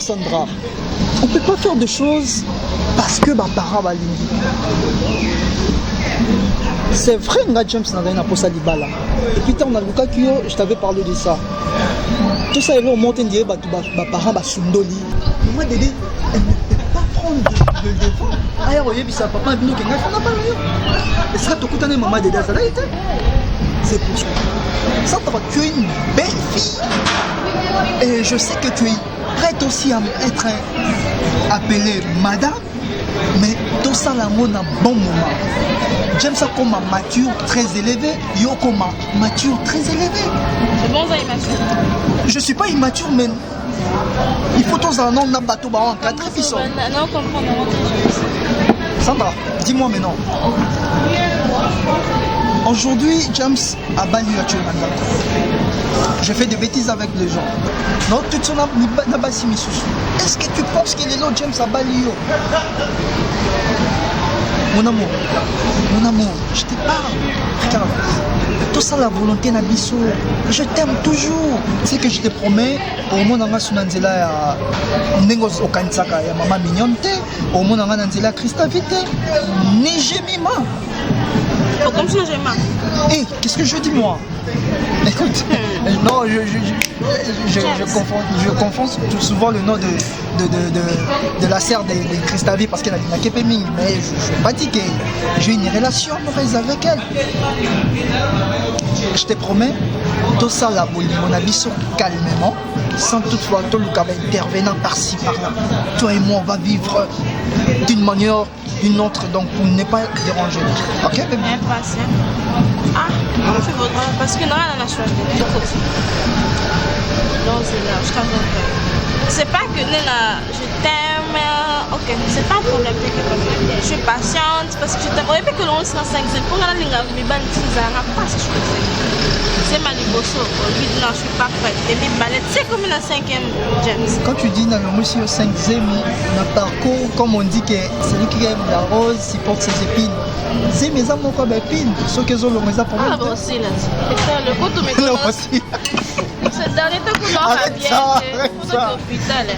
Sandra, on ne peut pas faire de choses parce que ma parent va l'indi. C'est vrai, James n'a rien à poser à Libala. Et puis, on a le cas que je t'avais parlé de ça. Tout ça, on monte en direct, mes parents va sundoli. Maman Dédé, elle ne peut pas prendre le devant. Ah, oui, ça papa, il n'a pas le. Et ça, tu écoutes maman Dédé, ça l'a été. C'est pour ça. Sandra, tu es une belle fille. Et je sais que tu es prête aussi à être appelée madame. Mais tout ça, là, on a un bon moment. J'aime ça comme un mature très élevé. Yo comme un mature très élevé. C'est bon, ça, immature. Je suis pas immature, mais il faut tous un nom d'un bateau en 4 épisodes. Non, comprendre. Sandra, dis-moi maintenant. Aujourd'hui, James a banni la Tchoumananda. Je fais des bêtises avec les gens. Non, tout ça n'a pas si mis sous. Est-ce que tu penses que les autres James a banni? Mon amour, je te parle. Regarde, tout ça, la volonté n'abisso. Je t'aime toujours. C'est que je te promets, au moins dans ma sunanzela, Nengos Okansaka, ya maman mignonne, au moins dans ma nanzela Christavite, Nijemima. Comme ça, j'ai mal. Hé, qu'est-ce que je dis moi? Écoute, non, je confonds tout souvent le nom de la sœur de Christavi parce qu'elle a dit Kepeming, mais je ne suis pas dit que j'ai une relation amoureuse avec elle. Je te promets, tout ça là, mon avis calmement, sans toutefois tout le cas intervenant par-ci par-là. Toi et moi, on va vivre d'une manière ou d'une autre, donc pour ne pas déranger. Ok, bébé? Impatient. Ah, comment fait votre droit? Parce que non, elle en a choisi. Donc c'est là, je t'avoue. C'est pas que Nena, je t'aime, ok, c'est pas un problème. Je suis patiente parce que je t'aime. Et puis que l'on sera 5 ans, pour la ligne, mais ban pas si je c'est ma liboso. Oui, non, je suis pas prête. Et puis balette, c'est comme la 5e James. Quand tu dis dans le monsieur 5 zémi, dans parcours, comme on dit que celui qui aime la rose, il porte ses épines. C'est mes amours comme épines, ceux qui ont le rose pour ah, bon, aussi là. Le coup, tu me aussi. C'est le dernier temps qu'on aura bien.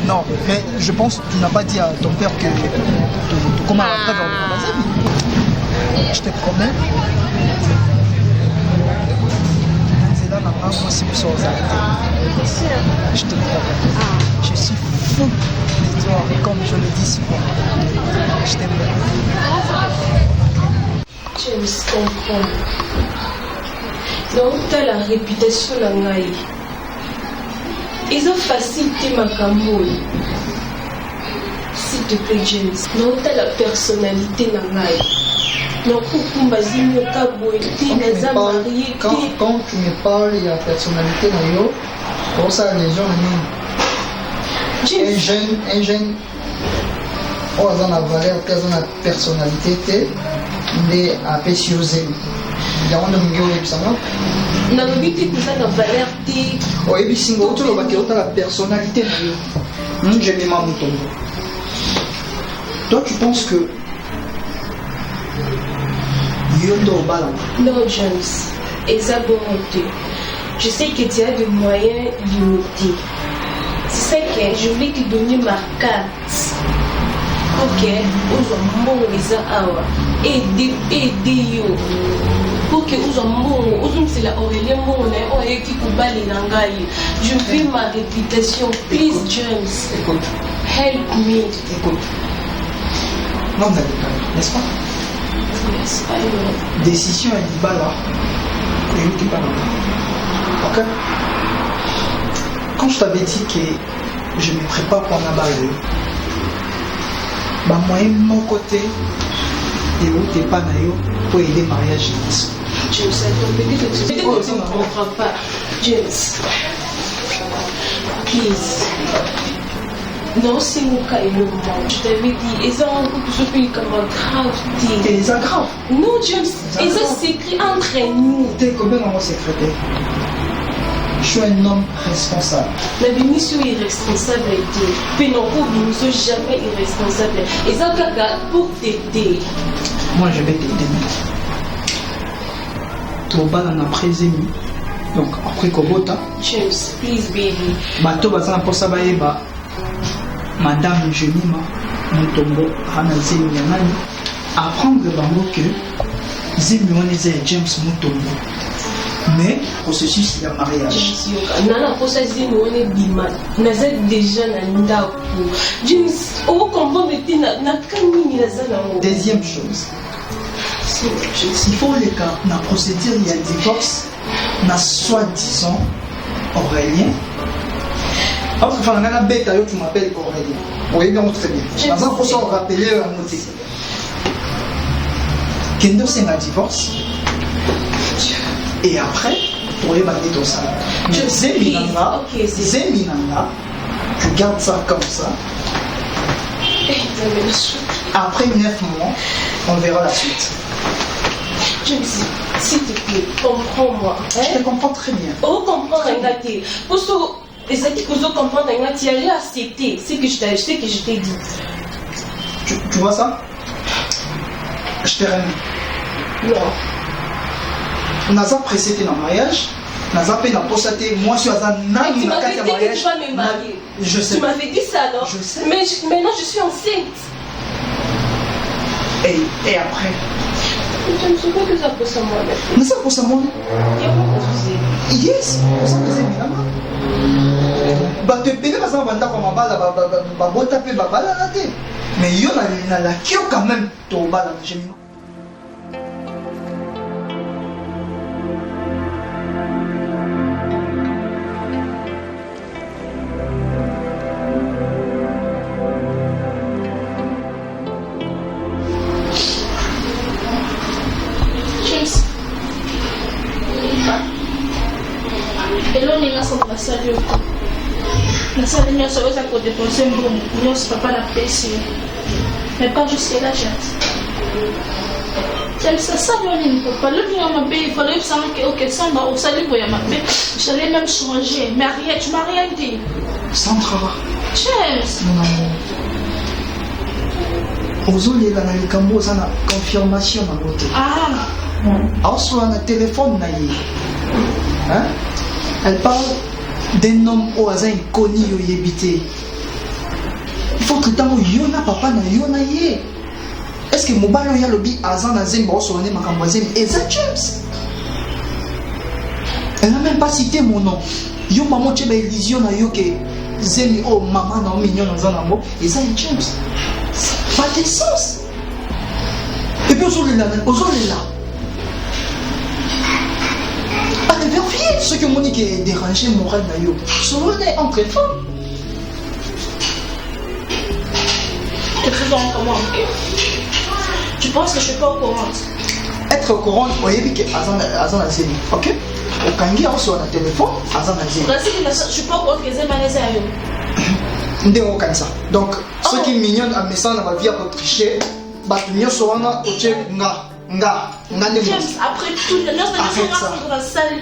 Non, mais je pense que tu n'as pas dit à ton père que comment après dans le je te promets. C'est là maintenant moi c'est pour ça. Je te promets. Je suis fou de toi, comme je le dis souvent. Je t'aime. James comprends. Donc tu as la réputation de ils ont facilité ma camoule. S'il te plaît, James. Non, tu as la personnalité nangai. Non, quand tu me parles de la personnalité nangai, pour ça les gens un jeune, oh, dans la valeur, dans la personnalité, il est apprécié. Il y a un homme qui est ça. Non, mais tu as la valeur. Oui, mais si tu as la personnalité, je n'ai pas mouton. Toi, tu penses que. Non, James, exactement. Je sais que tu as des moyens limités. C'est ça que je voulais te donner ma carte. Ok, aider pour que c'est la Aurélien je vis ma réputation. Please, James, help me. Écoute. Non, n'est-ce pas? Yes, I know. Décision est du bas là. Et où tu parles? Ok? Quand je t'avais dit que je me prépare pour un abalé, bah moi, mon côté, et où t'es pas naïo pour aider le mariage. James, peut-être que tu ne comprends pas. James, please. Non, c'est mon cas et le monde. Je t'avais dit, et ça, on peut se faire comme un grave. T'es grave? Non, James, et ça, c'est écrit entre nous. T'es combien dans mon secrétaire? Je suis un homme responsable. La bénédiction est irresponsable. Mais non, pour nous, ne jamais irresponsable. Et ça, pour t'aider. Moi, je vais t'aider. Tu vas dans la présence. Donc, après Kobota. James, please, baby. Bato, baza na posa ba yeba. Madame Jenima Mutombo Rana Zemi Yanani apprendre vraiment que Zemi Waneze et James Mutombo. Mais processus de mariage. Nana posa Zemi Wane Bima. Naza déjà Nanda. James, on comprend que na kamini Nazana. Deuxième chose. Il faut les cas, dans la procédure, il y a divorce, na soi-disant Aurélien. Enfin, on a un bête, tu m'appelles Aurélien. Vous voyez bien très bien. Dans un procès, on rappelle un mot. Kendo, c'est un divorce. Et après, pour les battre tout ça. Zeminanga, tu gardes ça comme ça. Après 9 mois, on verra la suite. James, s'il te plaît, comprends-moi. Je te comprends très bien. Oh, comprends, Rengati. Pour ça, et ça qui peut comprendre, Rengati, allez accepter ce que je t'ai dit. Tu vois ça? Je t'ai remis. Non. Naza précédé dans le mariage. Naza paix dans posaté. Moi, je suis à un tu m'avais dit que tu vas me marier. Je sais. Tu m'avais dit ça, non? Je sais. Mais maintenant, je suis enceinte. Et après? Je ne sais pas que ça peut ça moi. Mais ça pour ça moi. Il y a pas confusé. Yes, pour ça que c'est bien. Bah te payer parce que on comme bala bah bota pe bah bala là té. Mais yo na la kio quand même to bala j'ai mis. La salle de ça va dépenser un bon. Nous, c'est pas la paix, mais pas jusqu'à la jette. C'est ça, il ne faut pas le dire à ma paix. Il fallait savoir que, ok, ça va, au salut, vous ma paix. J'allais même changer. Mais rien, tu m'as rien dit. Sandra. James. Mon amour. Aux olés, là, dans les cambos, ça a confirmation dans l'autre. Ah. Alors, sur un téléphone, hein? Elle parle d'un homme au hasard inconnu au yébité. Il faut que tant yona papa na yona yé. Est-ce que mobile y a le bi hasard na zembo sur le makamboisem et ça James? Elle n'a même pas cité mon nom. Yo maman tu es illusion na yo que zemi oh maman na mignon dans un amour et ça James. Ça pas de sens. Et puis aujourd'hui là. Vérifier ce que Monique est dérangé moral d'ailleurs. Souvent entre femmes. Tu fais en comment, ok? Tu penses que je suis pas au courant? Être au courant, vous voyez que Azan a zémi, ok? Au Kangi, on soit dans le téléphone, Azan a zémi. Je suis pas au courant que Zémi a laissé à eux. Ndé au Kansa. Donc, ceux qui mignonnent à mes dans ma vie à tricher, bah, nous sommes au Tchèque, Nga. James, après tout, nous sommes dans la salle.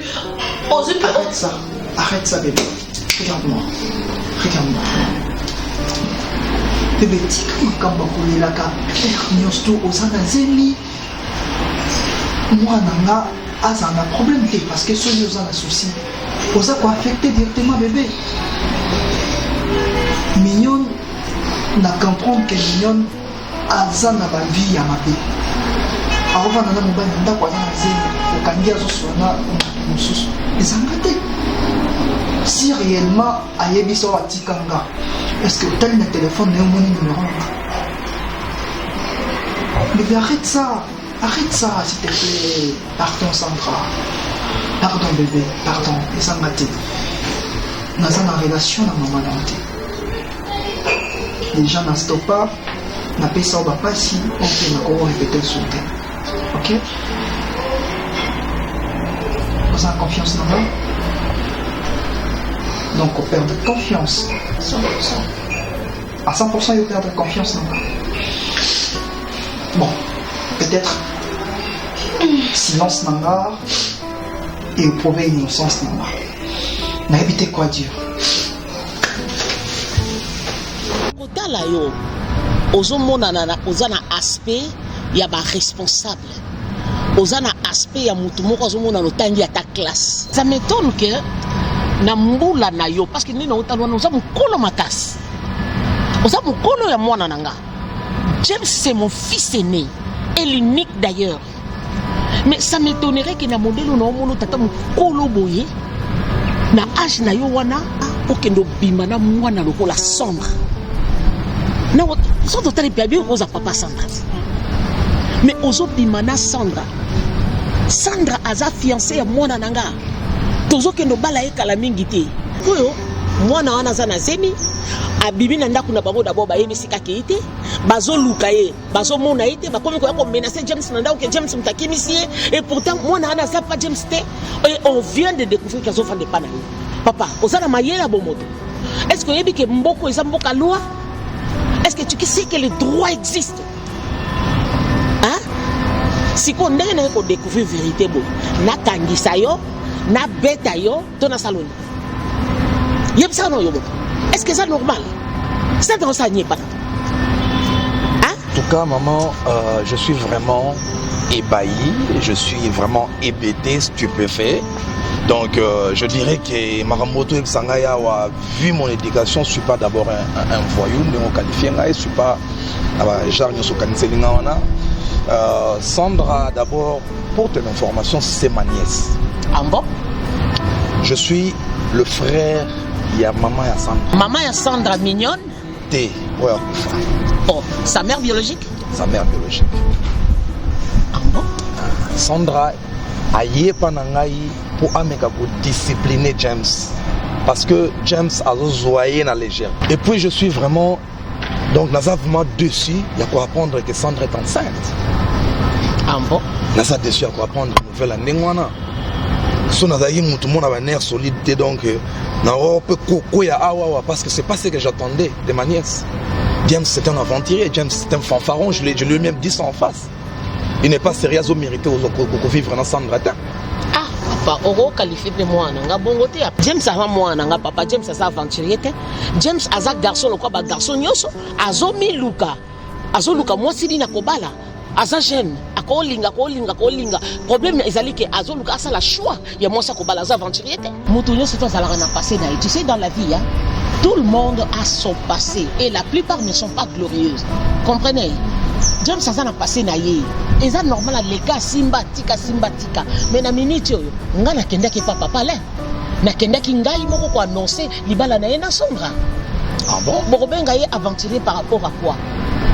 Arrête ça, bébé. Regarde-moi. Bébé, tika makamba kolelaka nyonso ozanga zemi mwana nga aza na problème te parce que soki oza na souci oza koaffecte directement bébé. Mignonne na comprendre que mignonne aza na bavie ya mabe aovanda na mobali na ndako aza na zemi okangi azoswana mosusu ezanga te. Si réellement ayebi so atikanga, est-ce que tel le téléphone n'est au mon numéro? Mais arrête ça s'il te plaît. Pardon Sandra, pardon bébé, pardon. Et ça m'a dit, nous avons une relation dans maman nanti. Les gens n'en stoppent pas, n'a pas ça, on va pas si on peut encore répéter le souhait. Ok? Vous avez confiance dans moi? Donc on perd de confiance. 100%. À 100%, il perd de confiance. Non? Bon, peut-être silence nanga et prouver une innocence nanga. N'a évité quoi dire? Kotala yo, ozomona na ozana aspect ya ba responsable. Ozana aspect ya mutu moko ozomona lotangi ya ta classe. Ça m'étonne que na mbula na yo parce que nina utalwa na uzamu kolo makasi oza mokolo ya mwana nanga. James c'est mon fils aîné et l'unique d'ailleurs. Mais ça m'étonnerait que na modelo na omono tata mokolo boye na âge na yo wana okendo bima na mwana lokola Sandra. Na soto tali piabi oza papa Sandra. Mais ozo bima na Sandra. Sandra aza fiancé ya mwana nanga. Tozo kendo bala ekala mingi te. Koyo mwana wana za na zemi abibi na ndako na bango d'abord ba yebisi ka keite bazo luka ye bazo mona ite ba komi ko menacer James na ndako que James mutakimisi et pourtant mwana wana za pas James te et on vient de découvrir qu'ils ont fait des panneaux. Papa osana mayela bomoto. Est-ce que yebi que mboko eza mboka loi? Est-ce que tu sais que les droits existent? Hein? Si on ndenge ko découvrir vérité bo na kangisa yo na beta yo to na saloni. Yebisa no yo. Est-ce que c'est normal? C'est dans ça n'y est pas. Hein? En tout cas, maman, je suis vraiment ébahi, je suis vraiment hébété, stupéfait. Donc, je dirais que Maramoto et Sangaya a vu mon éducation. Je ne suis pas d'abord un voyou, mais on qualifie. Je ne suis pas Sandra, d'abord, pour ton information, c'est ma nièce. Ah bon? Je suis le frère. Il y a maman et Sandra. Maman et Sandra mignonne. T. Ouais. Oh, sa mère biologique. Sa mère biologique. Ah bon? Sandra a yé panangai pour ameka pour discipliner James parce que James a zoyé na légère. Et puis je suis vraiment donc naza vraiment dessus. Il y a quoi apprendre que Sandra est enceinte. Ah bon? Naza dessus à quoi apprendre nouvelle année wana. So naza yi mutu mona ba nerf solide donc parce que c'est pas ce que j'attendais de ma nièce. James c'est un aventurier, James c'est un fanfaron, je lui ai même dit ça en face. Il n'est pas sérieux au mériter aux vivre dans Sandra. Ah, papa, oro qualifié de moi nanga bongote. James a moi nanga papa, James a aventurier. James a garçon le quoi ba garçon nyoso, azomi luka. Azo luka moi si dina kobala. Aza jeune, akolinga. Problème ezali que azo luka ça la choix. Ya moi ça kobala aza aventurier. Mutunyo c'est toi ça la passé na. Tu sais dans la vie hein, tout le monde a son passé et la plupart ne sont pas glorieuses. Comprenez? James ça na passé na ye. Eza normal les gars simba tika. Mais na minute yo nga na kenda ke papa pale. Na kenda ki ngai moko ko annoncer libala na ye na Sandra. Ah bon? Bokobenga ye aventurier par rapport à quoi?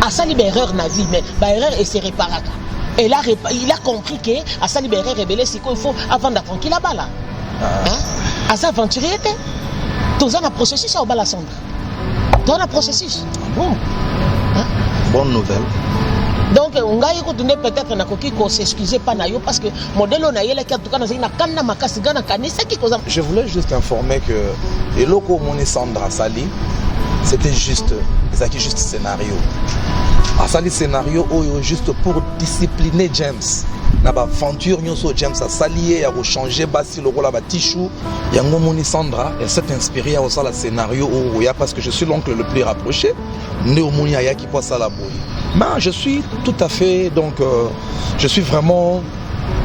À sa erreur na vie mais ba erreur et c'est réparable. Et là il a compris que à sa erreur rebelle c'est qu'il faut avant d'affronter la balle. Hein? À sa aventurier était tous un processus au bala Sandra. Dans un processus. Bon. Hein? Bonne nouvelle. Donc on a écouté peut-être na koki ko s'excuser pas na yo parce que modèle on a yele ki en tout cas na kanda makasi gana kanisa ki koza. Je voulais juste informer que eloko moni Sandra Sali c'était juste scénario. A sali scénario juste pour discipliner James. Na ba aventure nyonso James a salié a changer basi le rôle ba tichou yango moni Sandra elle s'est inspirée à ça la scénario parce que je suis l'oncle le plus rapproché né au moni aya qui passe ça la boue. Mais je suis tout à fait donc je suis vraiment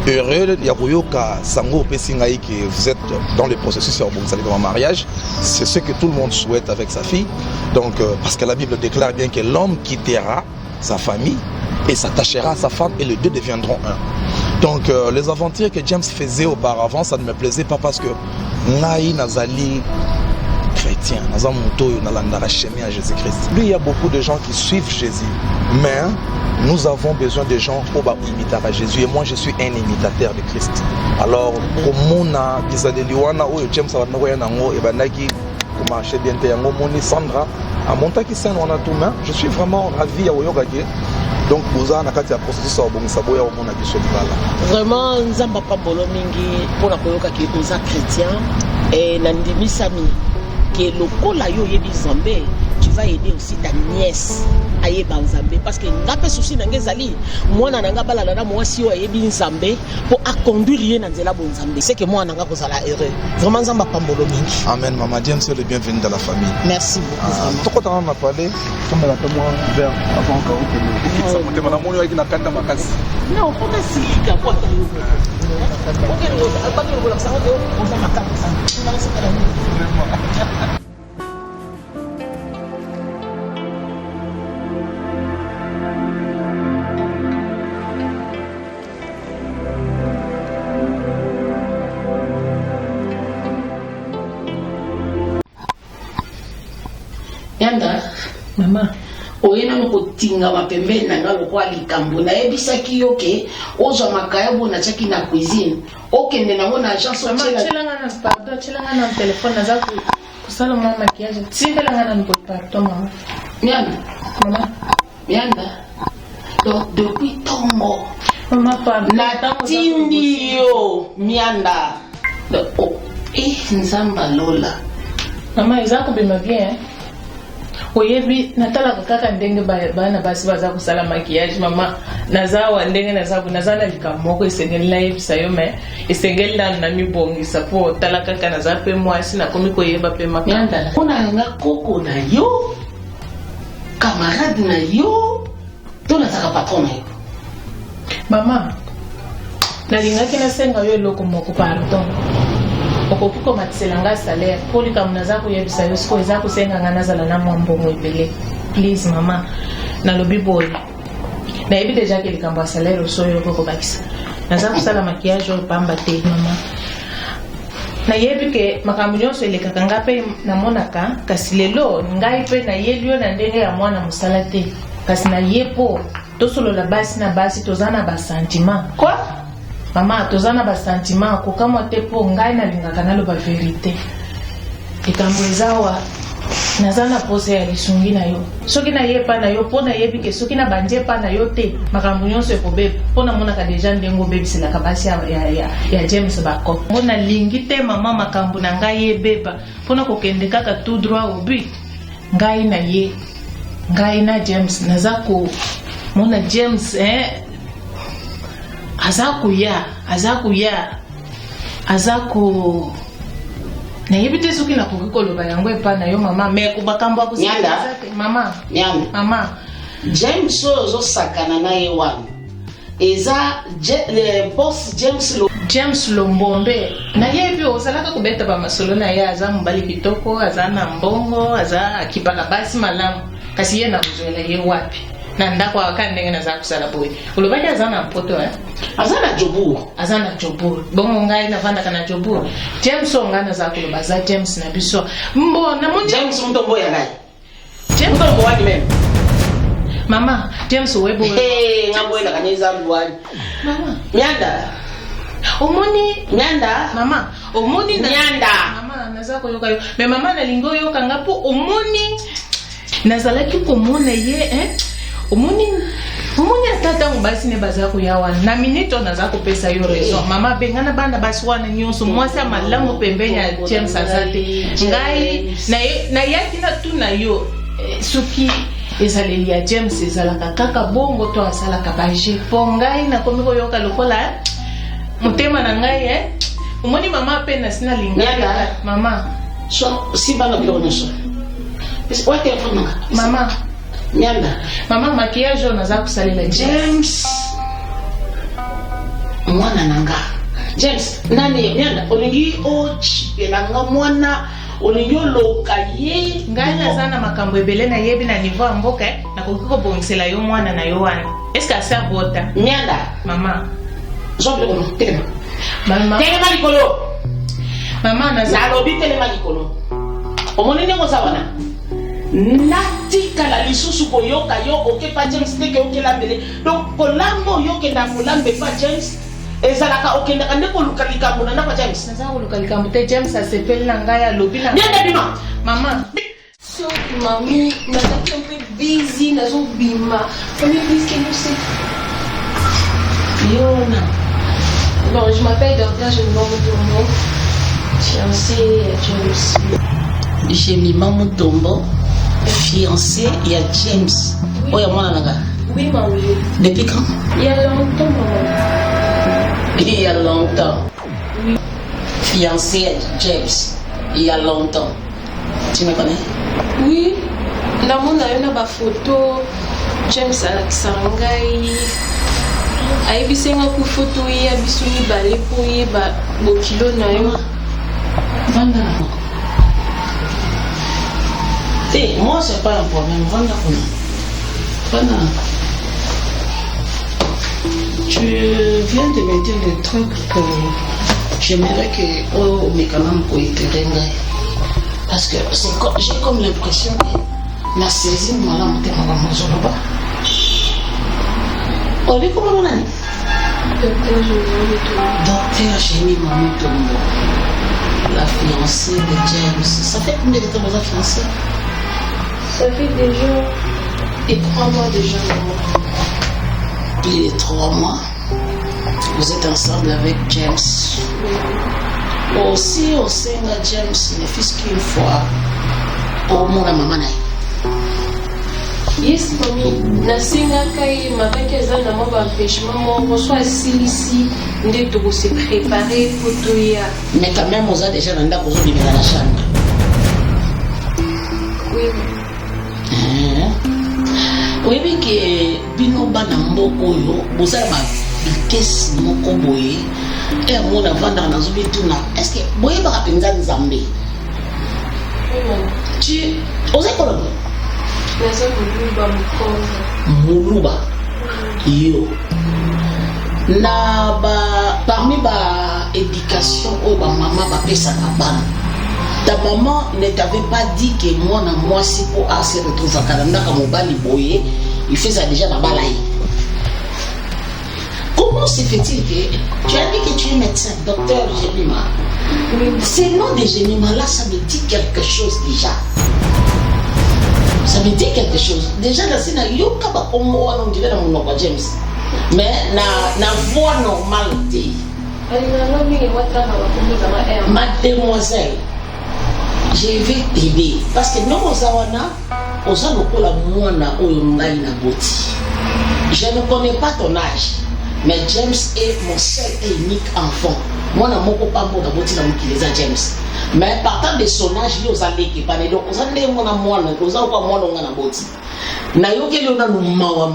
heureux Yakuyoka Sango Pesingaï que vous êtes dans le processus de mariage. C'est ce que tout le monde souhaite avec sa fille. Donc parce que la Bible déclare bien que l'homme quittera sa famille et s'attachera à sa femme et les deux deviendront un. Donc les aventures que James faisait auparavant, ça ne me plaisait pas parce que Naï Nazali chrétien, à Jésus-Christ. Lui, il y a beaucoup de gens qui suivent Jésus, mais nous avons besoin de gens pour imiter à Jésus. Et moi, je suis un imitateur de Christ. Alors, James Sandra, à Montaki Saint, on a tout main. Je suis vraiment ravi à Oyogage. Donc, vous avez un processus vraiment, Nzamba Pambolo Mingi, pour la Koyoka qui est chrétien, et Nandimi Sami, qui est le Kola Yo Yebi Zambé, tu vas aider aussi ta nièce à Yeba Zambé. Parce que n'a souci Nangezali, moi Nanga Balana, moi si Yebi Zambé, pour conduire Nanzela Bon Zambé. C'est que moi Nanga Kozala heureux. Vraiment, Nzamba Pambolo Mingi. Amen, maman Dieu, c'est le bienvenu dans la famille. Merci beaucoup. Pourquoi tu m'as parlé? Comme la témoin vers avant que non, on a si la boîte. Maman, oyena mokotinga mapembeni na nga lokwa likambo nayebisaki yo ke ozwa makayabo na tiaki na cuisine okende nango na agence chelanga na pardon chelanga na téléphone naza kusala mwa maquillage timbelanga na mpo pardon maman mianda donc depuis tongo maman pardon natindi yo mianda nzamba lola maman eza kobima bien oyebi natalaka kaka ndenge bana basi baza kosala maquillage mama naza wa ndenge naza na likambo moko esengeli nayebisa yo me esengeli nanu na mibongisa mpo otala kaka naza mpe mwasi nakomi koyeba mpe makambo mpona nga koko na yo camarade na yo to nazaka patron na yo mama nalingaki nasenga yo eloko moko pardon okoki komatisela nga salaire mpo likambo naza koyebisa yo sikoyo eza kosenga nga nazala na mwa mbongo ebele please mama nalobi boye nayebi deja ke likambo ya salaire osoyo okokobakisa naza kosala makiyage oyo pamba te mama nayebi ke makambo nyonso elekaka nga mpe namonaka kasi lelo ngai mpe nayeli yo na ndenge ya mwana mosala te kasi naye mpo tosolola basi na basi toza na basentiment quoi mama toza na basentiment kokamwa te mpo ngai nalingaka naloba verité likambo ezawa naza na pose ya lisungi na yo soki naye epa na yo mpo nayebi ke soki nabandi epa na yo te makambo nyonso ekobeba mpo namonaka deja ndenge obebiselaka basi ya James bako mpo nalingi te mama makambo na ngai ebeba mpona kokende kaka tout droit au but ngai na James naza komona James aza ku nayebi te soki nakoki koloba yango epa na yo mama me makambo akosikazate mama James oyo ozosakana na ye wana eza boss James Lombombe nayebi ozalaka kobeta bamasolo na ye aza mobali kitoko aza na mbongo aza akipaka basi malamu kasi ye nakozwela ye wapi na ndako aka ndenge naza kusala boye olobaki aza na mpoto aza na jobur bongo ngai navandaka na jobur James onga naza koloba aza James na biso mbona James mutombo ya ngai mutombo wani meme mama James webo ngambo ela kaneza luwani mama mianda omoni mianda mama omoni mianda mama naza koyoka yo me mama nalingo yoka ngapo omoni nazalaki komona ye omoni atata mobasi ne baza koya wana na minute naza kopesa yo raison mama bengana bana basi wana nyonso mwasi ya malamu pembeni ya James aza te ngai nayaki na tuna yo soki ezaleli ya James ezalaka kaka bongo to asalaka baje mpo ngai nakomi koyoka lokola motema na ngai omoni mama mpe nasina lingaka mama sibana biloko nyonso wa telefone nanga mama mianda mama maquillage naza kosalela James mwana nanga James nani mianda olingi ochipelanga mwana olingi oloka ye ngai naza na makambo ebele nayebi na niveau ya mboka nakoki kobongisela yo mwana na yo wana eske asa bota mianda mama zobiloko telema telema likolo mama nalobi telema likolo omoni ndenge oza wana natikala lisusu koyoka yo okepa James teke okelambele donc kolamba oyokenda kolambe pa James ezalaka okendaka nde koluka likambo na ndako James naza koluka likambo te James asepeli na ngai alobi na bima mama so mami nazaki un peu busy nazobima mami please can you say Yona bon je m'appelle Dorcas je me nomme Mutombo fiancée à James Jemima Mutombo fiancée à James oya mwana nanga oui maman depuis quand il y a longtemps maman il y a longtemps oui fiancée à James il y a longtemps tu me connais oui ndamona yo na bafoto James alakisaka ngai ayebisenga ku foto ye ya biso mibale mpo oyeba bokilo na yo vanda moi c'est pas un problème vanda vanda tu viens de me dire des trucs que j'aimerais que mes canons pour éclairer parce que j'ai comme l'impression que la saisine mala motema bamozoloba oli komona nani docteur Génie Mamutombo, la fiancée de James. Ça fait combien de temps vous êtes fiancée? Ça fait déjà 3 mois déjà. Il est 3 mois. Vous êtes ensemble avec James. Aussi au sein de James, ne fût-ce qu'une fois au monde à maman. Yes, mami, nasengaka ye makaki eza na mwa baempêchement moko so asilisi nde tokose préparer po toya. Mais quand même oza déjà na ndako ozobimela na chambre. Oui. Oyebi ke bino bana mboka oyo bozala bavitese moko boye mona vandaka nazobituna est ce que boyebaka mpenza nzambe oza ekoloba naza moluba mokonza moluba yo na parmi éducation oyo bamama bapesaka bana ta maman ne t'avait pas dit que mwana mwasi po se retrouvaka na ndaka mobali boye il fait ça déjà na balaye. Comment se fait-il que tu as dit que tu es médecin, docteur Gémima? Ce nom de Gémima là, ça me dit quelque chose déjà. Ça me dit quelque chose. Déjà, dans ce yoka ba comme on dirait dans mon nom James. Mais na voix normale. Mademoiselle, je vais t'aider parce que nous ozawana oza lokola mwana oyo ngai na boti. Je ne connais pas ton âge, mais James est mon seul et unique enfant. Moi na moko pa mona boti na mukileza James. Mais partant de son âge, il y a des gens qui ont des gens qui ont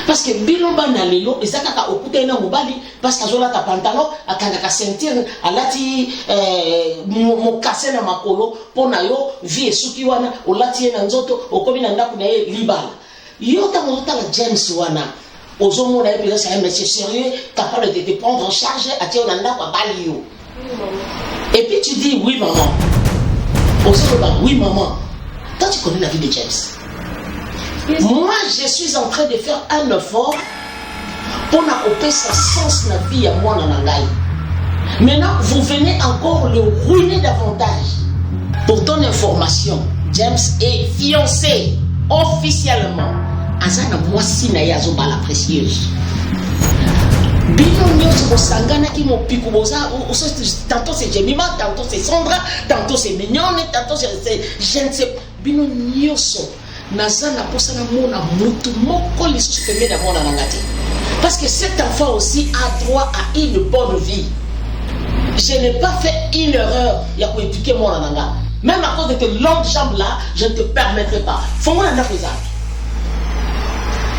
parce que bilomba na lelo ezakaka okuta ina mobali parce que azola ta pantalon akanga ceinture alati mokase na makolo pona yo vie suki wana olati na nzoto okomi na ndako na ye libala yo ta mota la James wana ozomona ye c'est un monsieur sérieux capable de te prendre en charge atie na ndako bali yo. Et puis tu dis oui maman. Oui maman. Toi tu connais la vie de James. Yes. Moi je suis en train de faire un effort pour n'accomplir sa sens la vie à moi dans la vie. Maintenant vous venez encore le ruiner davantage. Pour ton information, James est fiancé officiellement. Azana moi si na yazo bala précieuse. Tantôt c'est Jemima, tantôt c'est Sandra, tantôt c'est Mignonne, tantôt c'est je ne sais bino nyoso nazana posana mona mutu moko lisusu pembeni ya mwana nanga te parce que cet enfant aussi a droit à une bonne vie. Je n'ai pas fait une erreur ya ko éduquer mwana nanga même à cause de tes longues jambes là je ne te permettrai pas fongo na ndako za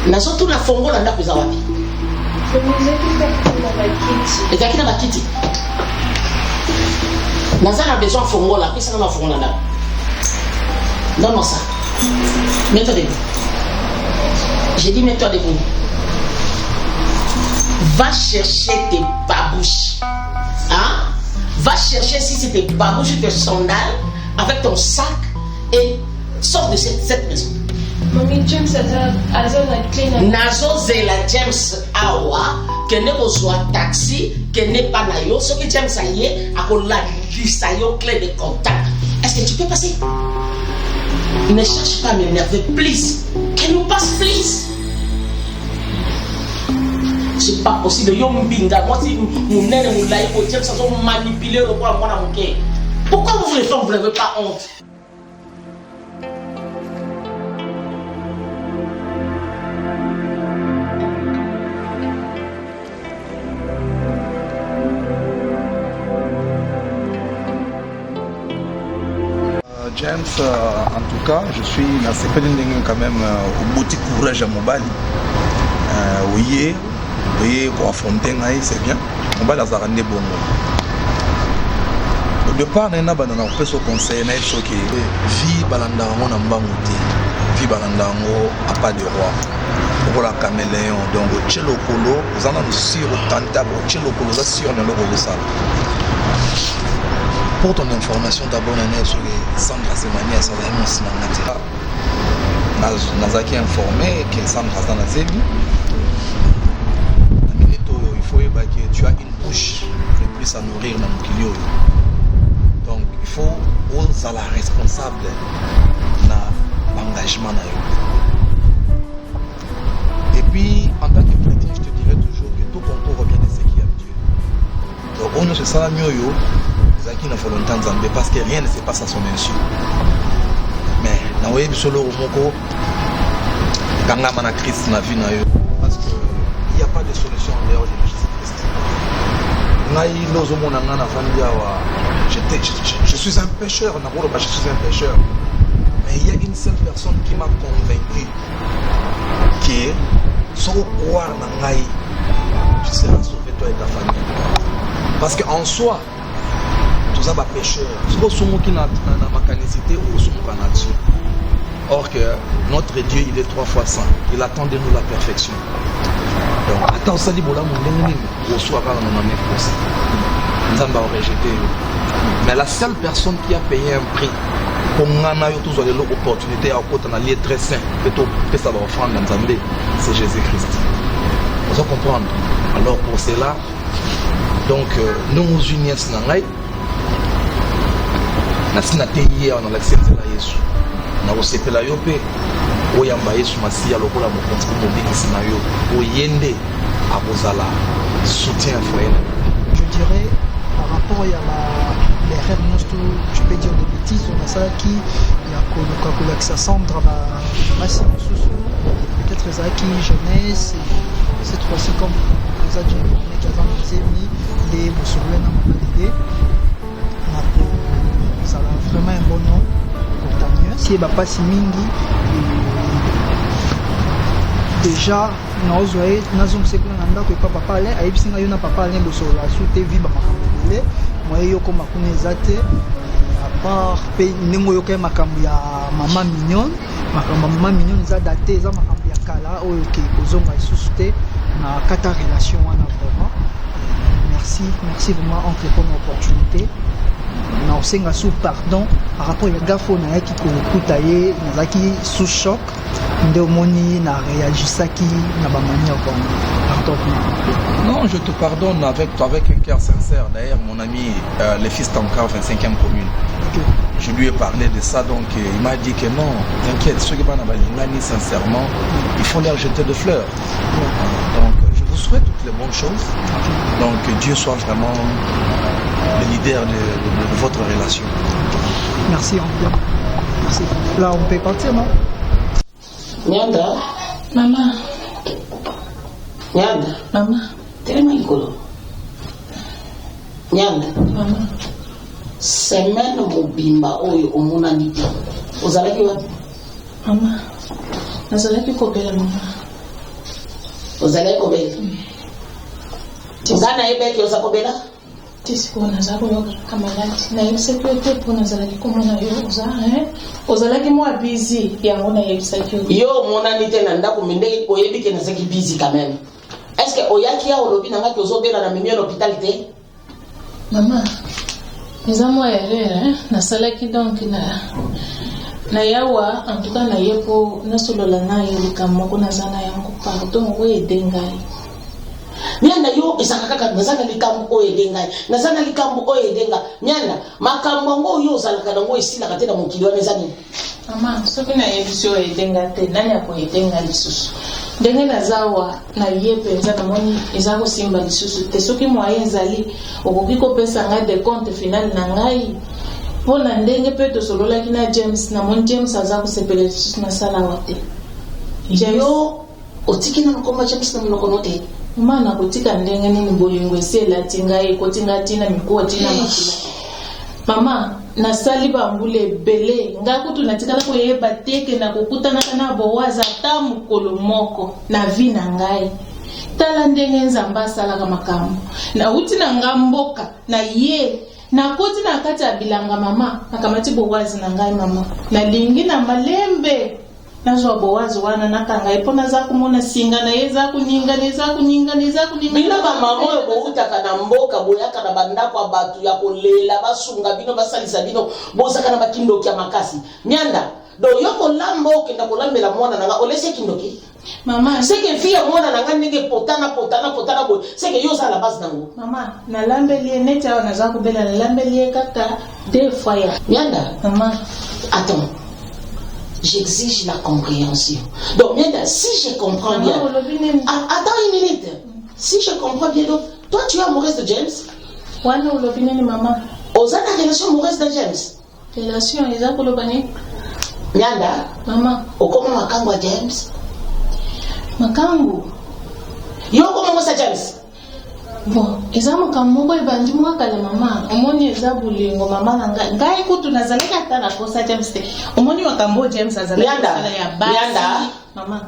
nazo tuna fongo na ndako za wapi. Et qui n'a pas quitté. Naza a besoin de fongo là, puis ça n'a pas fongo là. Donne-moi ça. Mets-toi debout. J'ai dit mets-toi debout. Va chercher tes babouches. Hein? Va chercher si c'est tes babouches, tes sandales, avec ton sac et sors de cette maison. Mami James aza na clé na nazo zela James awa kene kozwa taxi kene pa na yo soki James aye akola lisa yo clé de contact. Est-ce que tu peux passer? Ne cherche pas à m'énerver, please. Can you pass, please? C'est pas possible. Yo mbinga moi si mon nene mon laïc au James ça sont manipulés le pour moi mon cœur. Pourquoi vous les femmes vous n'avez pas honte? James, en tout cas, je suis dans ces pédingues quand même au bout de courage à Mobali. Oui, pour affronter, c'est bien. On va les arranger bon. Au départ, on a fait ce conseil, on a dit que vie balandango n'a pas monté, vie balandango a pas de roi. Pour la caméléon, donc Tchelo Kolo, vous en avez sur le tentable, Tchelo Kolo, ça sur le logo de ça. Pour ton information, d'abord, on est sur les Sandra Zemani à Salaïmon Sinangati. Nazaki informé que Sandra Zanazemi, il faut que tu as une bouche de plus à nourrir dans le milieu. Donc, il faut être la responsable de l'engagement. Et puis, en tant que chrétien, je te dirais toujours que tout concours revient de ce qui est Dieu. Donc, on ne se sent mieux. Zaki n'a pas longtemps Zambé parce que rien ne se passe à son insu. Mais na web solo moko ganga mana Christ na vie na yo parce que il n'y a pas de solution en dehors de Jésus-Christ. Ngai lozo mona ngana famille wa je suis un pécheur na bolo je suis un pécheur. Mais il y a une seule personne qui m'a convaincu que soko croire na ngai tu seras sauvé toi et ta famille. Parce que en soi tous les pécheurs, ce sont qui n'ont pas mécanicité ou ce sont pas nature. Or que notre Dieu, il est 3 fois saint. Il attend de nous la perfection. Donc, attends, ça dit, voilà, mon soir, on en est pour ça. Nous avons rejeté. Mais la seule personne qui a payé un prix pour nous avoir l'opportunité à côté d'un lieu très saint, que ça va offrir dans Zambé, c'est Jésus-Christ. Vous allez comprendre. Alors, pour cela, donc, nous nous unissons dans l'aïe. Nasina teye on l'accepte la Yesu na osepela yo pe oyamba Yesu masiya lokola mokonzi mobikisi na yo oyende akozala soutien frère. Je dirais par rapport à les rêves monstrueux, je peux dire des bêtises, on a ça qui il y a que ça Sandra va massi sous peut-être ça qui jeunesse cette fois-ci comme ça du mec avant mis les bosoulé na mamalide ça a vraiment un bon nom pour Tania. Si il n'y a pas si mingi, déjà, nous avons dit que papa allait, et puis nous avons papa allait sur la soute vie, moi je suis comme à part nous avons maman mignonne, maman mignonne est datée, ils ont kala, ok, ils ont suscité na quatre relations vraiment. Merci vraiment oncle pour l'opportunité. Na osenga sous pardon par rapport à gafo na yaki ko kutaye nazaki sous choc nde omoni na réagissaki na ba manière comme pardon. Non, je te pardonne avec un cœur sincère. D'ailleurs, mon ami le fils d'Ankara 25e commune. Okay. Je lui ai parlé de ça, donc il m'a dit que non, t'inquiète, ceux qui vont à sincèrement, il faut leur jeter de fleurs. Donc je vous souhaite toutes les bonnes choses. Donc que Dieu soit vraiment le leader de votre relation. Merci encore. Merci. Là, on peut partir, non? Nyanda. Maman. Nyanda. Maman. Tellement rigolo. Nyanda. Maman. Semaine mobimba oyo omonani te. Ozalaki wapi? Maman. Nazalaki kobela maman. Ozalaki kobela? Ngana ebeki oza kobela? Tisiko nazako yoka kamalati. Na sécurité pour nazalaki komona yo oza, ozalaki moi busy yango na yebisaki yo. Yo monani te na ndako mindeki oyebi ke nazaki busy quand même. Est-ce que oyaki ya olobi nanga ki ozobela na mimi l'hôpital te? Maman. Eza moi erreur, nasalaki donc na yawa en tout cas na yepo nasolola na yelika moko nazana yango pardon oye dengai. Nyanda yo ezaka kaka nazana likambo oye dengai. Nazana likambo oye denga. Nyanda makambo ngo yo zalaka ngo esila katena mokili wa mezani. Mama, soki na yebisio edenga te nani ako edenga lisusu. Ndenge nazawa na yepe eza na moni eza ko simba lisusu te soki moyen ezali okoki kopesa ngai de compte final na ngai. Pona ndenge pe to solola kina James na mon James aza ko sepele lisusu na sala wate. Yo otiki na komba James na mnoko note. Mana kotika ndenge nini bolingo esela tinga ekotinga tina mikuwa tina makila. Mama nasali bambule bele ngakutu natikala ko yeba teke na kokutana kana bowaza ta mukolo moko na vi na ngai tala ndenge nzamba sala ka makambo na uti na ngamboka na ye na koti na kati ya bilanga mama nakamati bowazi na ngai mama na lingi na malembe nazwa bowazi wana nakanga epo naza kumona singa na ye za kuninga bino bamama oyo boutaka na mboka boyaka na bandako ya bato ya kolela basunga bino basalisa bino bozaka na bakindoki ya makasi mianda do yo kolamba okenda kolambela mwana nanga olesi kindoki mama seke fille ya mwana nanga ndenge potana boy seke yo za la base nango mama nalambeli neti awa naza kubela nalambeli kaka 2 fois ya mianda mama attends. J'exige la compréhension. Donc, bien, si je comprends bien... Attends une minute. Si je comprends bien, donc, toi, tu es amoureuse de James? Oui, maman. Aux la relation amoureuse de James? Relation, ils ont colobani. Nyanda? Maman. Comment makango à James? Makango? Yo, comment ça James? Bon, eza makambo ebandi mwaka la mama omoni eza bulingo mama nanga ngai kutu nazaleka ata na kosa James te omoni makambo James azaleka sala ya basi mama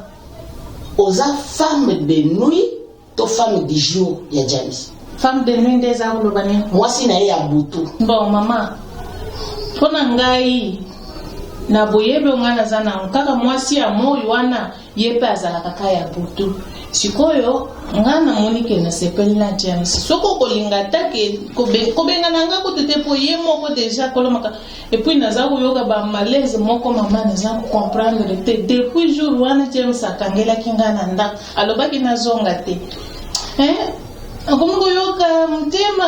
oza femme de nuit to femme du jour ya James femme de nuit ndeza kulobani mwasi na ye ya butu bon mama pona ngai na boyebe ngana zana kaka mwasi ya moyo wana yepe azalaka kaka ya butu sikoyo ngana monike na sepeli na James soko kolinga take kobenga nanga ko tete po ye moko déjà kolomaka et puis naza koyoka ba malaise moko mama naza ko comprendre te depuis jour wana James akangela kingana nda alobaki nazonga te akomo yoka mtema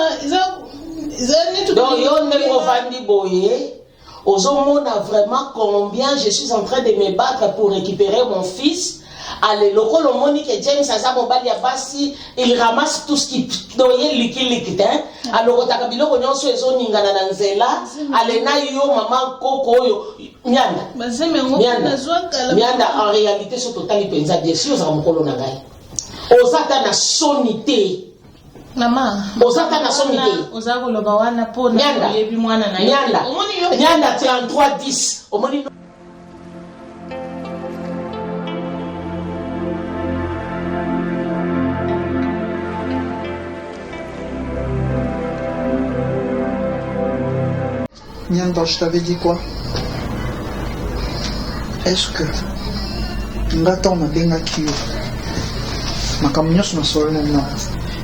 za netu donc yo ndeko vandi boye ozomona vraiment combien je suis en train de me battre pour récupérer mon fils. Allez, le Monique et James Azamobali Abassi, il ramasse tout ce qui doit liquide. Alors, Takabilo, on a sur zone Ningananzela, allez, Nayo, maman, Coco, Mianda. Mianda, en réalité, ce total, il pense bien sûr, ça va me colonner. Osata na sonité. Maman, Osata na sonité. Osako le bawana po na yebi mwana na Mianda. Mianda 3310. Omoni Nyanda, je t'avais dit quoi? Est-ce que ngata na benga kiyo makamnyo na solo na na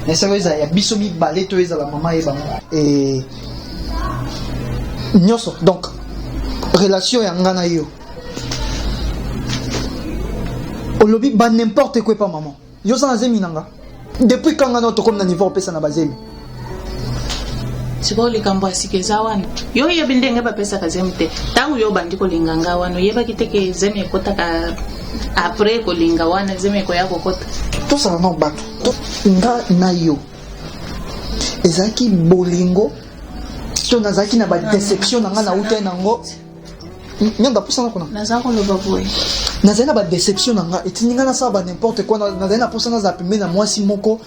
esa weza ya biso mi baleto eza la mama eba et nyoso donc relation ya ngana yo olobi ba n'importe quoi pas maman yo ça na zemi nanga depuis quand ngana to comme na niveau pesa na bazemi siko likambo asikeza wana yo yebindenge bapesa kazemte tangu yo bandiko linganga wana yeba kiteke zeme kota ka après ko linga wana zeme ko yako kota to ça non bato to nga na yo ezaki bolingo to nazaki na ba déception nga na uta nango nyanda pusana kuna nazako lo baboy nazana ba déception nga etininga na sa ba n'importe quoi nazana pusana za pembe na mwasi moko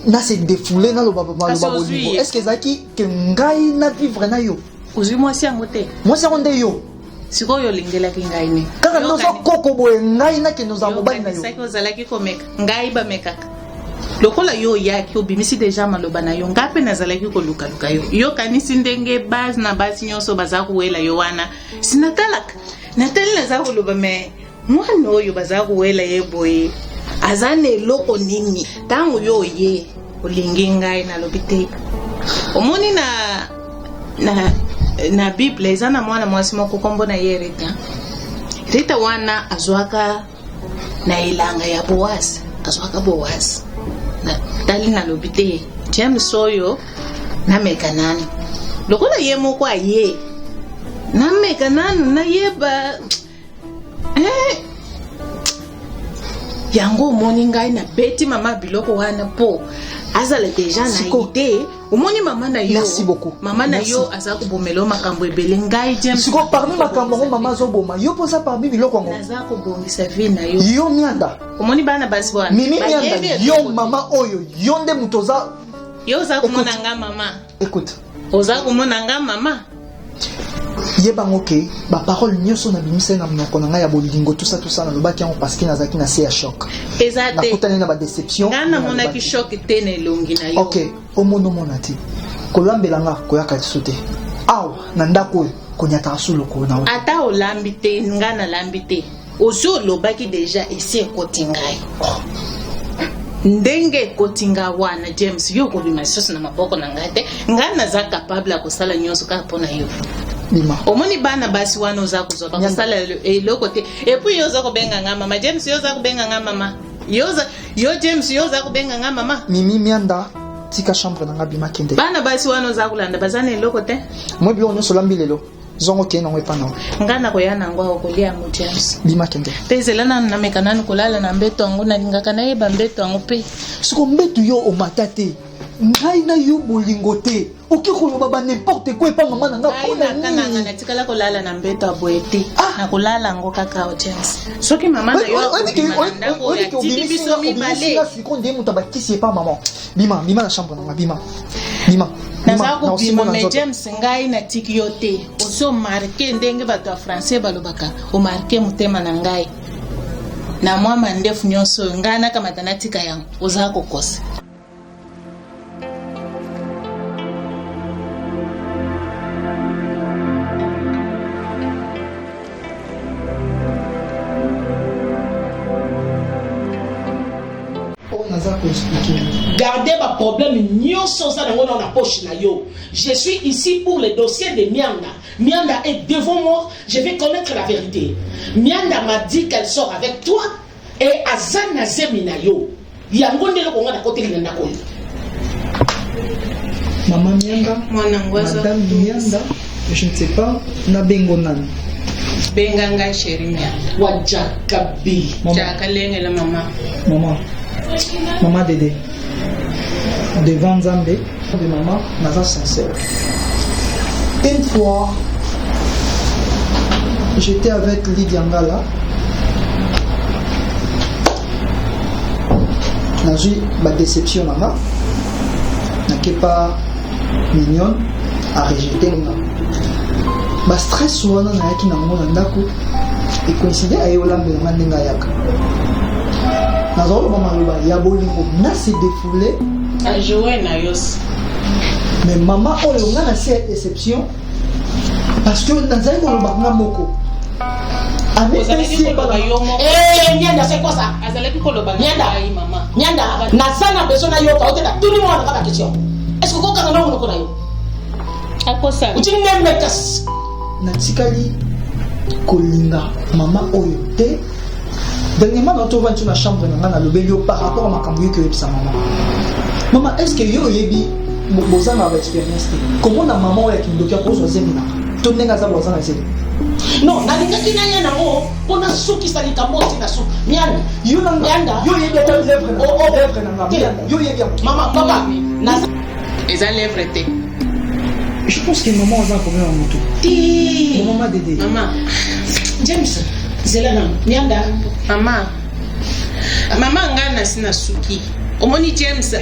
na se défouler na lo baba bolingo est-ce que zaki que ngai na vivre na yo uzwi mwasi yangote mwasi yangote yo siko yo lingela kingai ni kaka ndo so koko boye ngai na ke no za mobali na yo siko zalaki komeka ngai ba mekaka lokola yo yaki obimisi deja maloba na yo ngape nazalaki koluka luka yo kanisi ndenge base na base nyonso baza kuwela yo wana sinatalaka natali naza koloba me mwana oyo baza kuwela ye boye azane loko nini tangu yo ye olingi ngai nalobi te omoni na bible ezana mwana mwasi moko kombo na ye Rita wana azwaka na ilanga ya Boaz azwaka Boaz na tali na lobite James oyo na mekanani lokola ye moko aye na mekanani na yeba yango moni ngai na beti mama biloko wana po azala deja na idée omoni mama na yo merci beaucoup mama na yo azako bomelo makambo ebele ngai James siko parmi makambo mama zo boma yo posa parmi biloko ngo azako bongisa vie na yo yo mianda omoni bana basi bwana mimi mianda yo mama oyo yo nde mutoza yo zako mona nga mama écoute ozako mona nga mama yebango ke ba parole nyoso na bimisa na monoko na ngai ya bolingo tout ça na lobaki yango parce que nazaki na se choc ezate na kutana na ba déception ngana mona ki choc te na longi na yo OK omono monati kolambela nga koyaka tsote aw na ndako konyata sulu ko na ata olambi te ngana lambi te ozo lobaki déjà esi ekoti ngai ndenge ekoti nga wana James yo kobima lisusu na maboko na ngai te ngai naza capable ya kosala nyonso kaka mpona yo bima omoni bana basi wana oza kozwa bakosala eloko te epuis yo oza kobenga nga mama James yo oza kobenga nga mama yo James yo oza kobenga nga mama mimi mianda tika chambre na nga bima kende bana basi wana oza kolanda baza na eloko te moi bilo nyonso lambi lelo zongo ke nango epa nango ngai nakoya nango akolia mo James bima kende mpe ezela nanu nameka nanu kolala na mbeto yango nalingaka nayeba mbeto yango mpe siko mbeto yo omata te ngai na yo bolingo te oki koloba ba n'importe quoi epa mama na nga mpona nini natikala kolala na mbeto ya boye te nakolala yango kaka o James soki mama na yo ndako atiki biso mibale siko nde moto abakisi epa mama bima na chambre na nga bima naza kobima me James ngai natiki yo te ozo marke ndenge bato ya français balobaka omarke motema na ngai na mwa mandefu nyonso oyo ngai nakamata natika yango oza kokosa Gardez ma problème, dans la poche. Je suis ici pour le dossier de Mianda. Mianda est devant moi, je vais connaître la vérité. Mianda m'a dit qu'elle sort avec toi et Azana Zeminayo. Yangonde le Congo à côté de Nakoy. Maman Mianda, Madame Mianda, je ne sais pas, Nabengonan. Benganga chérie Mianda. Wajakabi. Jakalenge la maman. Maman Dédé, devant Zambé, de maman, naza sincère. Une fois, j'étais avec Lydia Ngala. J'ai eu ma déception maman. N'a pas mignonne à rejeter. Ma stress souvent na yaki na mona ndako et considère ayola mbela ndenga yaka. Nazolo mama ya bolingo na se défoulé a jouer na yos mais maman oyo nga na se exception parce que nazali ko lobanga moko ane pesi ba yomo Nyanda c'est quoi ça azalaki ko lobanga ai mama Nyanda nazana besoin na yo ka otela tout le monde ka question est-ce que ko kana na ko na yo akosa utini nembe kas na tikali kolinga mama oyo te. Dernièrement, dans la chambre, on a le par rapport à ma cambouille que sa maman. Maman, est-ce que yo yebi bozana avec expérience? Comment la maman est une docteur pour choisir mina? Tout n'est pas ça bozana c'est. Non, na linga kina yana ngo, ona suki sali kamoti na su. Nyanda, yo na Nyanda, yo yebi ta lèvre na lèvre na yo yebi. Maman, papa, na eza lèvre te. Je pense que maman a un problème en moto. Ti. Maman Dédé. Maman, James. Zelana, Nyanda. Mama ngana sina suki. Omoni James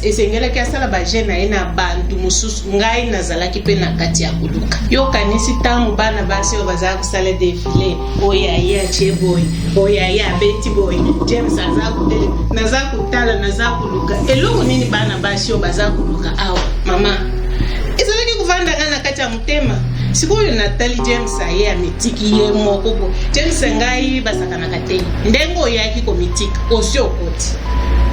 esengelaki asala baje na ye na bantu mosusu ngai nazalaki mpe na kati ya koluka yo kanisi ntango bana basi oyo bazala kosala defile oyo aye atie boye oyo aye abeti boye James aza kotele naza kotala naza koluka eloko nini bana basi oyo baza koluka awa mama ezalaki kovandaka na kati ya motema sikoyo natali James aye amitiki ye moko bo James ngai basakanaka te ndenge oyaki komitika osi okoti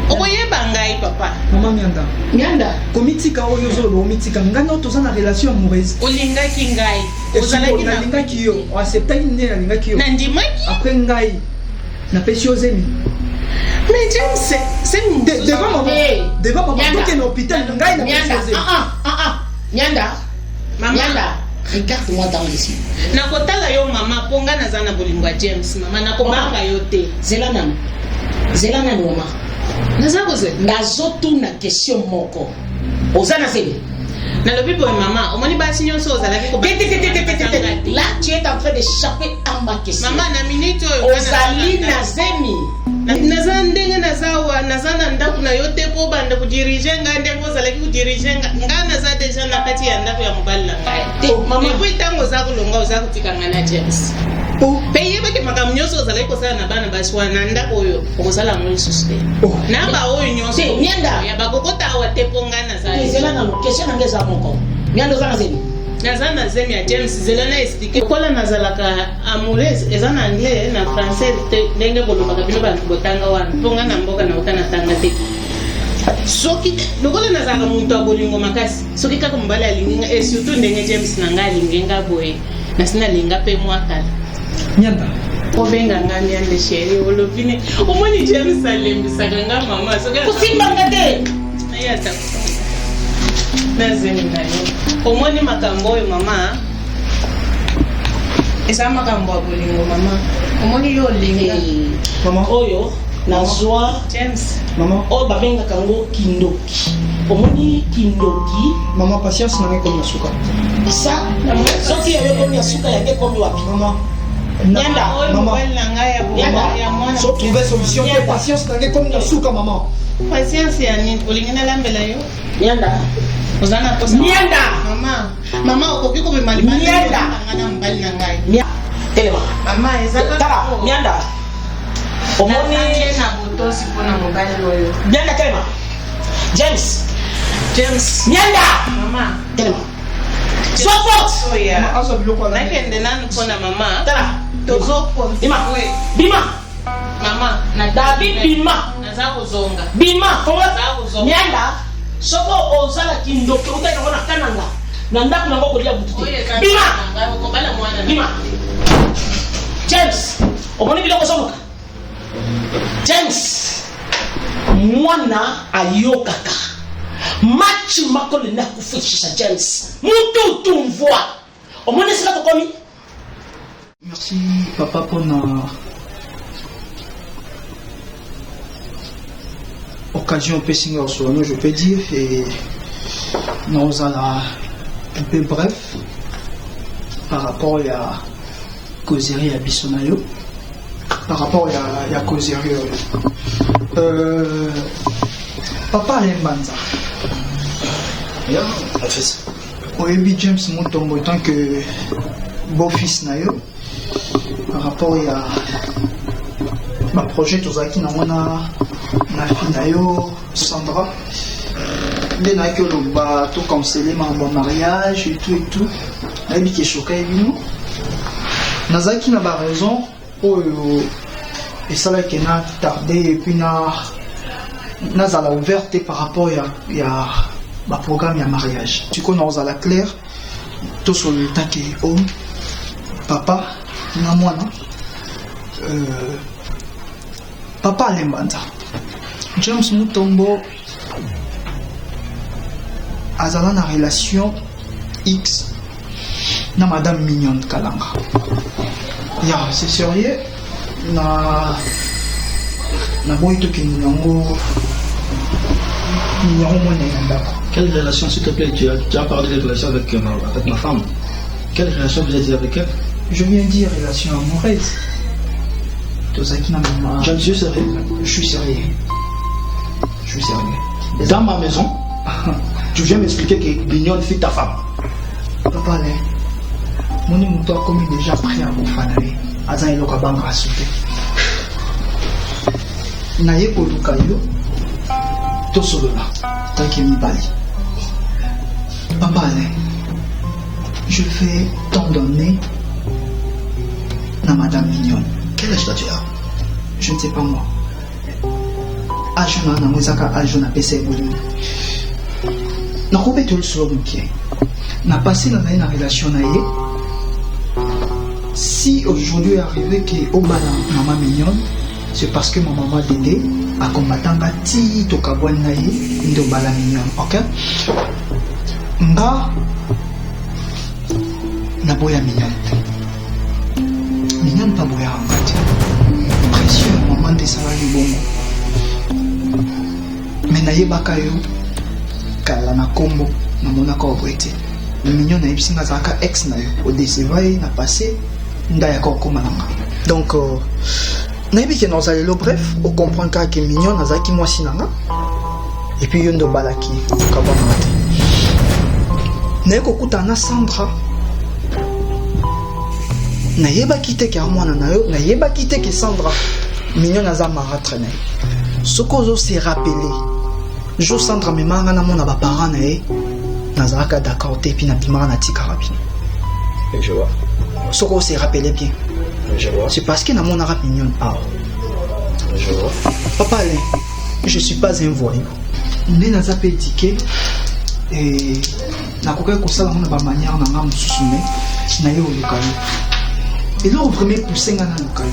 okoyeba ngai papa Maman Nyanda komitika oyo zolo omitika ngana toza na relation amoureuse olingaki ngai ozalaki na lingaki yo o acceptaki nde na lingaki yo na ndimaki après ngai na pesi yo zemi mais James c'est devant maman toke na hôpital ngai na pesi yo zemi Nyanda mama Nyanda regarde-moi dans les yeux nakotala yo mama ponga naza na bolingo ya James mama nakobanga yo te Zelana mama naza koze nazotuna question moko ozana seli nalobi boye mama omoni basi nyonso ozalaki là tu es en train d'échapper à ma question mama na minute oyo ozali na zemi naza ndenge naza na ndako na yo te po banda kudirige nga ndenge ozalaki kudirige nga naza deja na kati ya ndako ya mobali na ngai epui ntango oza kolonga oza kotikanga na James mpe yebaki makambo nyonso ozalaki kosala na bana basi wana na ndako oyo okozala yango lisusu te na baoyo nyonso Nyanda ya bakokota awa te mpo nga naza ezela na question na ngeza moko Nyanda ozana zemi naza na zemi ya James zela na expliquer kola nazalaka amoureuse eza na anglais na français ndenge bolobaka bino bantu botanga wana mponga na mboka na utana tanga te soki lokola nazalaka muntu ya bolingo makasi soki kaka mobali alingi et surtout ndenge James na ngai alingi nga boye nasina linga mpe mwa kala Nyanda obenga nga Nyanda chéri olobi ne omoni James alembisaka nga mama soki kusimbanga te ayata nazemi na yo omoni makambo oyo mama eza makambo ya bolingo mama omoni yo olinga Maman oyo nazwa James Maman oyo babengaka yango kindoki omoni kindoki Maman patience na ngai komi suka esa soki yayo komi ya suka yake komi wapi Maman Nyanda oyo Maman. mobali na ngai ya mwana So trouver solution Nyanda. patience na ngai komi suka maman patience ya nini olingi nalambela yo Nyanda oza na posa Nyanda mama okoki kobema libali Nyanda. na mobali na ngai telema mama ezaka tala Nyanda omoni na botosi mpona mobali oyo Nyanda telema James Nyanda mama telema Sofort oya Aza biloko na nakende nanu mpona mama tala tozokontinue bima mama David bima naza kozonga bima kozonga. Nyanda soko ozala kindoki utango na kananga na ndako nango kolia butu te oyo bima okobala mwana bima James omoni biloko zomoka James mwana ayokaka machi makole na kufisha James mutu tumvwa omoni sika tokomi. Merci papa pour la occasion Pessinger sur nous, je peux dire, et nous allons un peu bref par rapport à causerie à Bissonayo, par rapport à causerie. Papa Lembanza. Oyebi James Mutombo en tant que beau-fils Nayo. Par rapport à ma projet Tozaki na fille Nayo Sandra de na que le ba tout canceller mon mariage et tout nabi qui choqué bino nazaki na ba raison oyo et ça là qui n'a tardé et puis na zala ouverte par rapport à ma programme ya mariage tu connais on la clair tout sur le temps que homme papa na mwana papa Lembanza James Mutombo azala na relation X na madame Mignonne Kalanga ya c'est sérieux na boy to kinyango mwana ndako. Quelle relation, s'il te plaît, tu as parlé de relation avec ma femme. Quelle relation vous avez avec elle? Je viens de dire relation amoureuse. Je suis sérieux. Je suis sérieux. Je suis sérieux. Dans ma maison, tu viens m'expliquer que Mignonne fit ta femme. Papa, mon mouton comme déjà prêt à vous faire. Azan et l'okabang à sauter. Naye Kolukayo, tout sur le là, tant qu'il m'y bali. Papa, je vais t'en donner à madame Mignonne. Quel âge tu as? Je ne sais pas moi. Ajuna na muzaka ajuna pese boli. Na kobe tout le soir mukie. Na passé na na relation na ye. Si aujourd'hui est arrivé que au bala maman Mignonne, c'est parce que ma maman Dédé a combatanga ti to kabwan na ye ndo bala Mignonne, OK? Nga na boya Mignonne. Mignonne pas boya en fait. Précieux maman de salari bongo. Mais na yebaka yo kala na kombo na monaka obrete. Le Mignonne na yebsinga zaka ex na yo au décevai na passé ndaya ko komananga. Donc nayebi ke nozalelo bref o comprendre que Mignonne nazaki mwasi nanga et puis yo ndo balaki kabana te. Naye kokuta na Sandra nayebaki te ke mwana na yo nayebaki te ke Sandra Mignonne aza marâtre na ye soko ozo se rappeler jo Sandra memanga na mona ba parents na ye nazalaka d'accord te puis nabimaka na tikaka bino. Je vois. Soko on se rappelait bien. Je vois. C'est parce que na mon arabe mignon. Ah. Je vois. Papa Alain, je suis pas un voyou. Né naza pe étiqué et nakoka kosala mona ba manière na nga mosusu mais na yo lokalo. Et là on vraiment pousser nga na lokalo.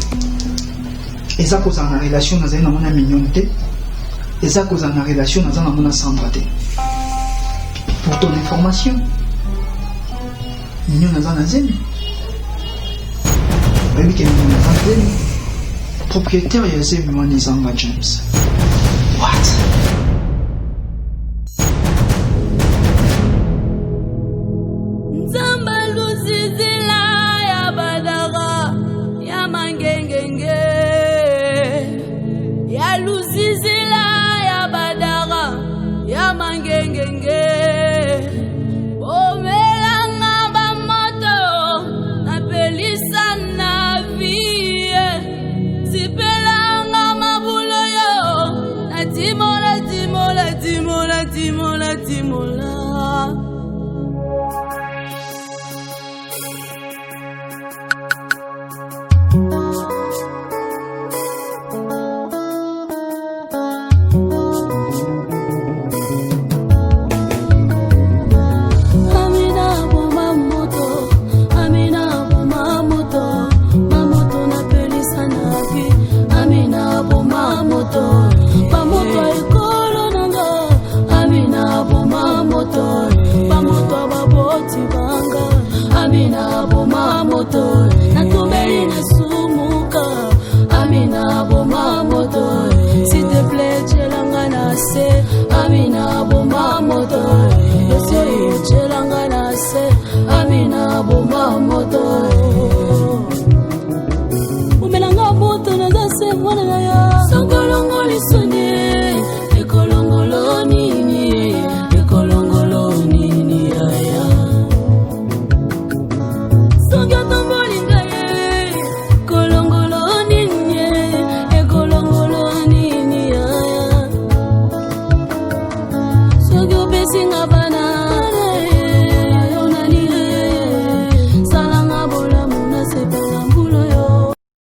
Eza kozala na relation nazali na mona mignonté. Eza kozala na relation nazali na mona sandraté. Pour ton information, mignon nazali na zemi. Baby que mignon nazali na zemi. Propriétaire ya zemi wana ezanga James. What? Timola.